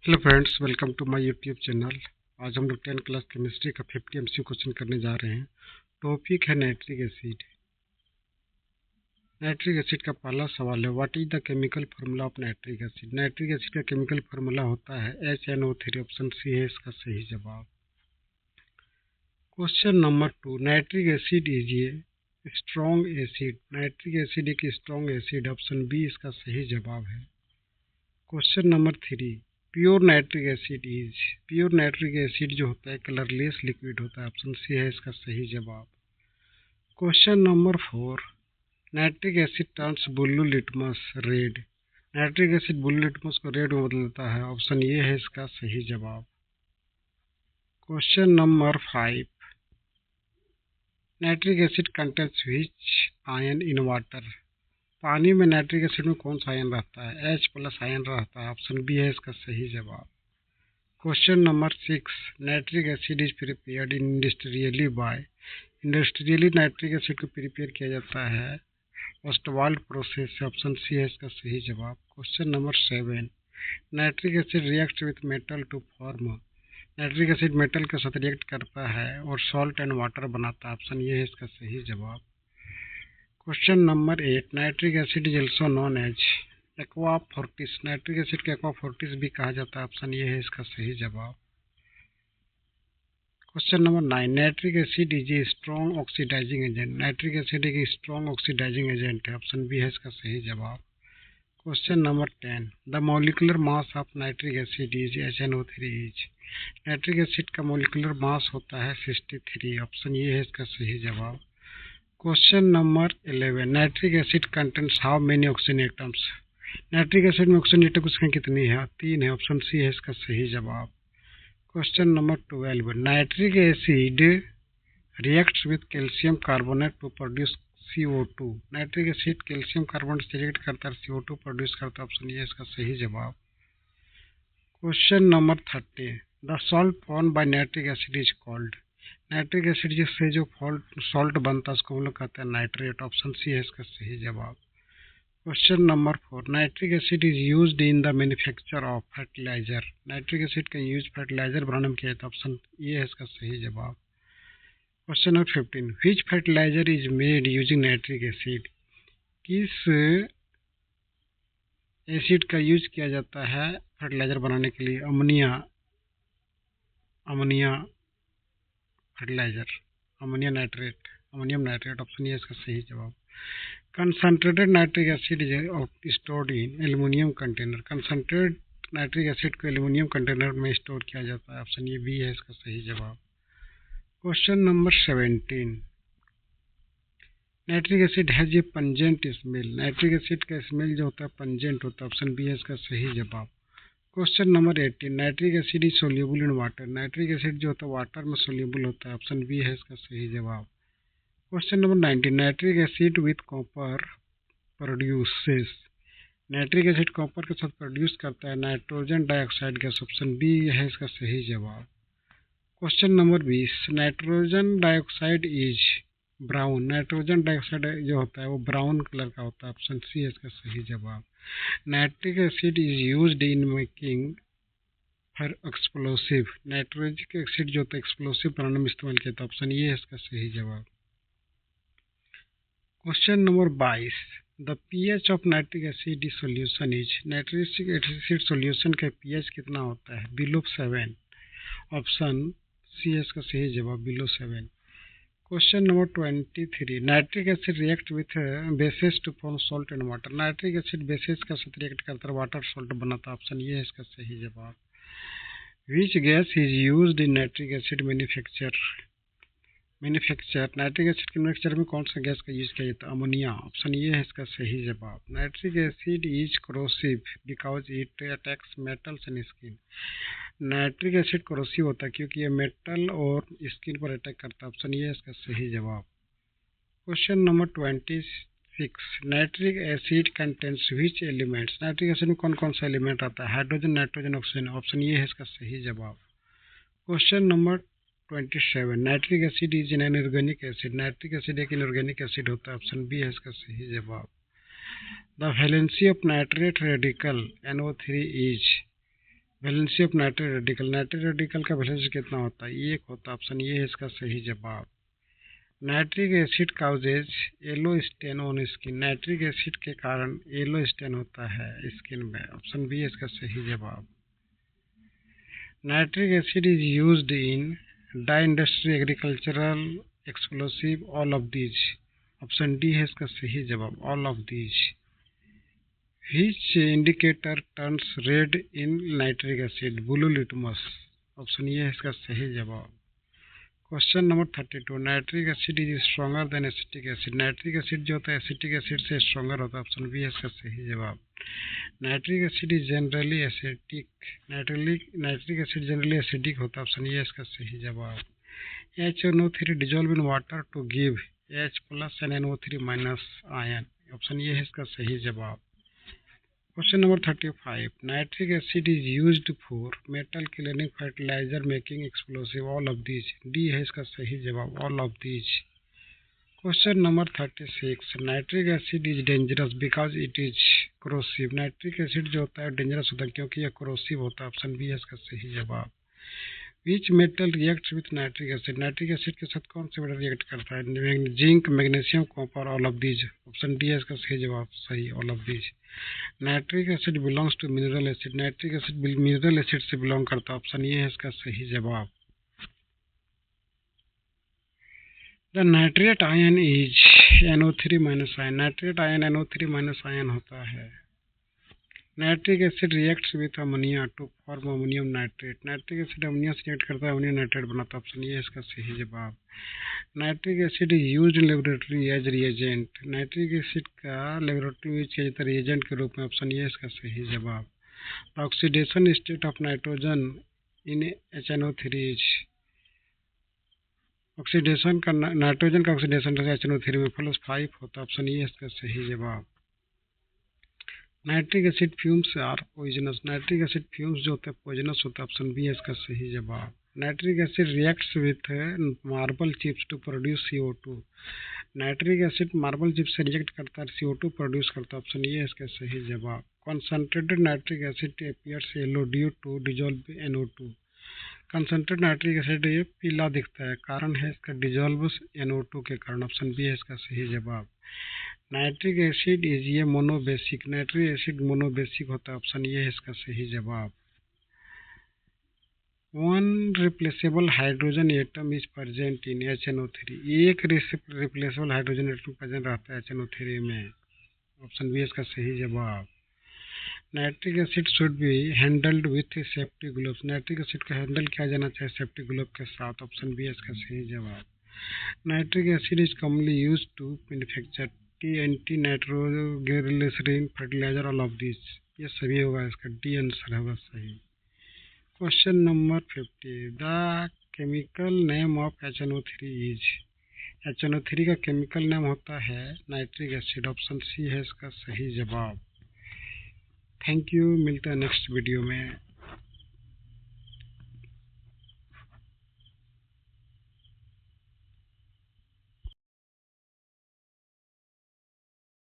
Hello friends, welcome to my YouTube channel. आज हम लोग 10 क्लास केमिस्ट्री का 50 एमसीक्यू क्वेश्चन करने जा रहे हैं। टॉपिक है नाइट्रिक एसिड। नाइट्रिक एसिड का पहला सवाल है, what is the chemical formula of nitric acid. Nitric acid का केमिकल फार्मूला होता है HNO3। ऑप्शन सी है इसका सही जवाब। Question number 2, nitric acid is a strong acid. Nitric acid एक स्ट्रॉन्ग एसिड। ऑप्शन बी इसका सही जवाब है। Question number 3, pure nitric acid is. Pure nitric acid जो होता है कलरलेस लिक्विड होता है। ऑप्शन सी है इसका सही जवाब। Question number 4, nitric asset turns blue litmus red. Nitric acid blue litmus को रेड में बदलता है। ऑप्शन ये है इसका सही जवाब। Question number 5, nitric acid contains which ion in water. पानी में नाइट्रिक एसिड में कौन सा आयन रहता है? H+ आयन रहता है। ऑप्शन बी है इसका सही जवाब। Question number 6, nitric acid is prepared industrially by. Industrially nitric acid को प्रिपेयर किया जाता है ओस्टवाल्ड प्रोसेस से। ऑप्शन सी है इसका सही जवाब। Question number 7, nitric acid react with metal to form. Nitric acid metal के साथ रिएक्ट करता है और सॉल्ट एंड वाटर बनाता है। ऑप्शन ये है इसका सही जवाब। Question number 8, nitric acid is also known as aqua fortis. Nitric acid के एक्वा फोर्टिस भी कहा जाता है। ऑप्शन ये है इसका सही जवाब। Question number 9, nitric acid is a strong oxidising agent. Nitric acid एक स्ट्रॉन्ग ऑक्सीडाइजिंग एजेंट है। ऑप्शन बी है इसका सही जवाब। Question number 10, the molecular mass of nitric acid is HNO3 is. Nitric acid का मॉलिक्यूलर मास होता है 63। Option ये है इसका सही जवाब। क्वेश्चन नंबर 11, nitric acid contents how many oxygen atoms. Nitric acid में ऑक्सीजन एटम की संख्या कितनी है? 3 है। ऑप्शन सी है इसका सही जवाब। Question number 12, nitric acid reacts with calcium carbonate to produce CO2। Nitric acid calcium carbonate से रिएक्ट करता है, CO2 प्रोड्यूस करता है। ऑप्शन ये इसका सही जवाब। Question number 13, the salt form by nitric acid is called. Nitric acid जिससे जो सॉल्ट बनता है उसको हम लोग कहते हैं नाइट्रेट। ऑप्शन सी है इसका सही जवाब। Question number 4, nitric acid is used in the manufacture of fertiliser. Nitric acid का यूज फर्टिलाइजर बनाने में किया जाता है। ऑप्शन ये है इसका सही जवाब। Question number 15, which fertiliser is made using nitric acid. किस एसिड का यूज किया जाता है फर्टिलाइजर बनाने के लिए? Ammonia fertiliser, ammonium nitrate. Option ये इसका सही जवाब। Concentrated nitric acid is stored in aluminium container. Concentrated nitric acid को एल्यूमिनियम कंटेनर में स्टोर किया जाता है। ऑप्शन ये बी है इसका सही जवाब। Question number 17, nitric acid has a pungent smell. Nitric acid का स्मेल जो होता है पंजेंट होता है। ऑप्शन बी है इसका सही जवाब। Question number 18, nitric acid is soluble in water. Nitric acid जो होता है वाटर में सोल्यूबल होता है। ऑप्शन बी है इसका सही जवाब। Question number 19, nitric acid with copper produces. Nitric acid copper के साथ प्रोड्यूस करता है nitrogen dioxide gas. Option B है इसका सही जवाब। Question number 20, nitrogen dioxide is brown. Nitrogen dioxide जो होता है वो ब्राउन कलर का होता है। ऑप्शन सी है इसका सही जवाब। Nitric acid is used in making for explosive. Nitric acid जो होता है एक्सप्लोसिव बनाने में इस्तेमाल किया जाता है। ऑप्शन ये है इसका सही जवाब। Question number 22, the pH of nitric acid solution is. Nitric acid solution का pH कितना होता है? बिलो 7। ऑप्शन सी है इसका सही जवाब, below 7। Question number 23, nitric acid react with bases to form salt and water. Nitric acid bases का साथ रिएक्ट करता है, वाटर सॉल्ट बनाता है। ऑप्शन ये है इसका सही जवाब। Which gas is used in nitric acid manufacture. Nitric acid के मैन्युफैक्चर में कौन सा गैस का यूज किया जाता है? अमोनिया। ऑप्शन ये है इसका सही जवाब। Nitric acid is corrosive because it attacks metals and skin. Nitric acid corrosive होता है क्योंकि ये मेटल और स्किन पर अटैक करता है। ऑप्शन ये है इसका सही जवाब। Question number 26, nitric acid contains विच एलिमेंट्स। नाइट्रिक एसिड में कौन कौन सा एलिमेंट आता है? Hydrogen, nitrogen, oxygen. ऑप्शन ये है इसका सही जवाब। Question number 27, nitric acid is an inorganic acid. Nitric acid एक इनऑर्गेनिक एसिड होता है। ऑप्शन बी है इसका सही जवाब। The valency of nitrate radical NO3 is. Valency of nitric radical का वैलेंसी कितना होता है? एक होता है। ऑप्शन ये है इसका सही जवाब। Nitric acid causes yellow stain on skin. Nitric acid के कारण येलो स्टेन होता है स्किन में। ऑप्शन बी है इसका सही जवाब। Nitric acid is used in dye industry, agricultural, explosive, all of these. Option D है इसका सही जवाब, all of these. Which indicator turns red in nitric acid? Blue litmus. Option ये है इसका सही जवाब। Question number 32, nitric acid is stronger than acetic acid. Nitric acid जो होता है एसिटिक एसिड से स्ट्रॉन्गर होता है। ऑप्शन बी है इसका सही जवाब। Nitric acid is generally acetic. Nitric acid generally acidic होता है। ऑप्शन ये है इसका सही जवाब। HNO3 dissolve in water to give H plus and NO3 minus ion. Option ये है इसका सही जवाब। Question number 35, nitric acid is used for metal cleaning, fertiliser making, explosive, all of these. D है इसका सही जवाब, all of these. Question number 36, nitric acid is dangerous because it is corrosive. Nitric acid जो होता है dangerous होता है क्योंकि यह कोरोसिव होता है। ऑप्शन बी है इसका सही जवाब। Which metal reacts with nitric acid? Nitric acid के साथ कौन सा मेटल रिएक्ट करता है? Zinc, magnesium, copper, all of these. Option D है इसका सही जवाब, सही, all of these. Nitric acid belongs to mineral acid. Nitric acid mineral acid से बिलोंग करता है। ऑप्शन ये है इसका सही जवाब। The nitrate ion is NO3 minus ion. Nitrate ion NO3 minus ion होता है। Nitric acid reacts with ammonia to form ammonium nitrate. Nitric acid ammonia से रिएक्ट करता है, अमोनियम नाइट्रेट बनाता है। ऑप्शन ये है इसका सही जवाब। Nitric acid is used in laboratory as reagent. Nitric acid का लेबोरेटरी में यूज किया जाता है रिएजेंट के रूप में। ऑप्शन ये है इसका सही जवाब। Oxidation state of nitrogen in HNO3 is. Oxidation का नाइट्रोजन का ऑक्सीडेशन HNO3 में +5 होता है। ऑप्शन ये है इसका सही जवाब। Nitric acid fumes are poisonous. Nitric acid fumes जो होते हैं पॉइजनस होता है। ऑप्शन बी है इसका सही जवाब। Nitric acid reacts with marble chips to produce CO2। Nitric acid marble chips से रिएक्ट करता है, CO2 प्रोड्यूस करता है। ऑप्शन ये है इसका सही जवाब। Concentrated nitric acid appears yellow due to dissolve NO2। Concentrated nitric acid ये पीला दिखता है, कारण है इसका डिजोल्व NO2 के कारण। ऑप्शन बी है इसका सही जवाब। नाइट्रिक एसिड इज ये मोनोबेसिक। नाइट्रिक एसिड मोनोबेसिक होता है। ऑप्शन ये है इसका सही जवाब। One replaceable hydrogen atom is present in HNO3। एक रिप्लेसेबल हाइड्रोजन एटम प्रेजेंट रहता है HNO3 में। ऑप्शन बी है इसका सही जवाब। Nitric acid should be handled with safety gloves. Nitric acid को हैंडल किया जाना चाहिए सेफ्टी ग्लोव के साथ। ऑप्शन बी है इसका सही जवाब। Nitric acid is commonly used to manufacture TNT, nitroglycerine, fertiliser, all of this. ये सभी होगा, इसका डी आंसर होगा सही। Question number 50, the chemical name of HNO3 is. HNO3 का केमिकल नेम होता है नाइट्रिक एसिड। ऑप्शन सी है इसका सही जवाब। थैंक यू, मिलते हैं नेक्स्ट वीडियो में।